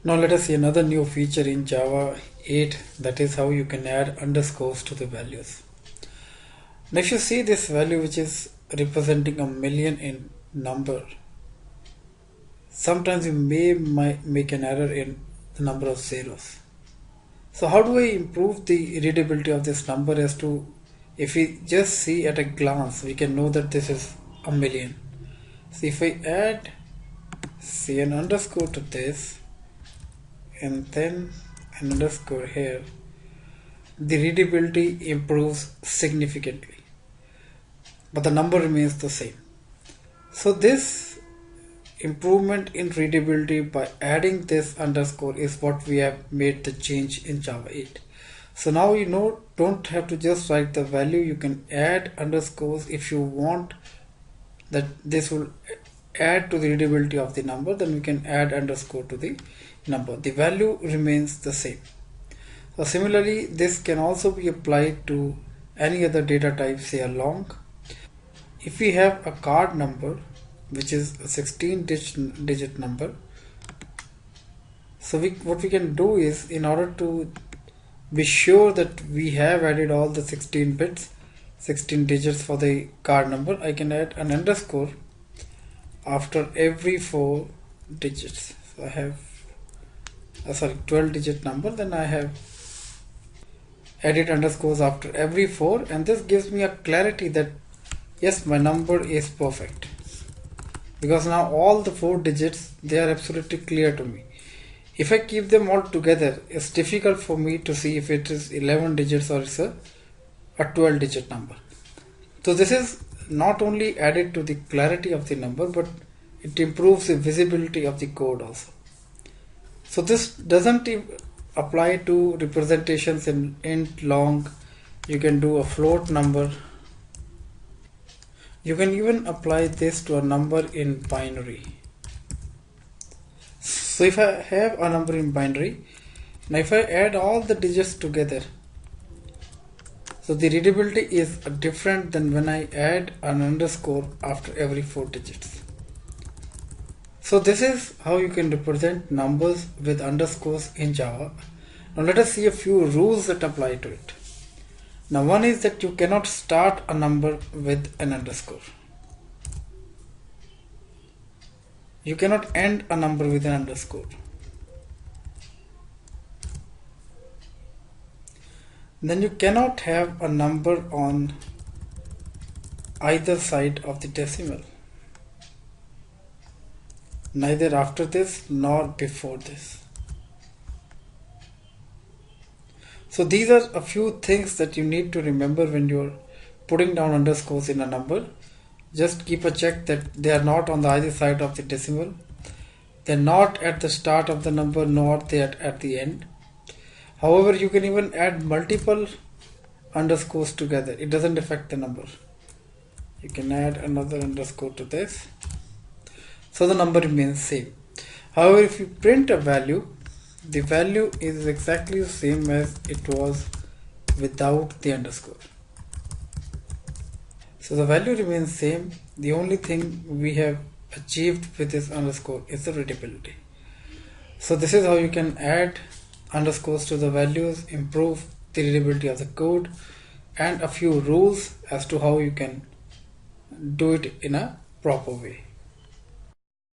Now let us see another new feature in Java 8, that is how you can add underscores to the values. Now if you see this value which is representing a million in number, sometimes you might make an error in the number of zeros. So how do I improve the readability of this number as to, if we just see at a glance, we can know that this is a million. So if I add say an underscore to this and then an underscore here, the readability improves significantly, but the number remains the same. So this improvement in readability by adding this underscore is what we have made the change in Java 8. So now you know, don't have to just write the value, you can add underscores if you want that this will add to the readability of the number, then we can add underscore to the number. The value remains the same. So similarly, this can also be applied to any other data type, say a long. If we have a card number which is a 16 digit number, so what we can do is, in order to be sure that we have added all the 16 digits for the card number, I can add an underscore after every 4 digits. So I have 12 digit number, then I have added underscores after every 4, and this gives me a clarity that yes, my number is perfect, because now all the 4 digits, they are absolutely clear to me. If I keep them all together, it's difficult for me to see if it is 11 digits or it's a 12 digit number. So this is not only added to the clarity of the number, but it improves the visibility of the code also. So this doesn't apply to representations in int, long. You can do a float number. You can even apply this to a number in binary. So if I have a number in binary, now if I add all the digits together, so the readability is different than when I add an underscore after every 4 digits. So this is how you can represent numbers with underscores in Java. Now let us see a few rules that apply to it. Now one is that you cannot start a number with an underscore. You cannot end a number with an underscore. Then you cannot have a number on either side of the decimal, neither after this nor before this. So these are a few things that you need to remember when you're putting down underscores in a number. Just keep a check that they are not on the either side of the decimal. They're not at the start of the number, nor they are at the end. However, you can even add multiple underscores together. It doesn't affect the number. You can add another underscore to this, so the number remains same. However, if you print a value, the value is exactly the same as it was without the underscore. So the value remains same. The only thing we have achieved with this underscore is the readability. So this is how you can add underscores to the values, improve the readability of the code, and a few rules as to how you can do it in a proper way.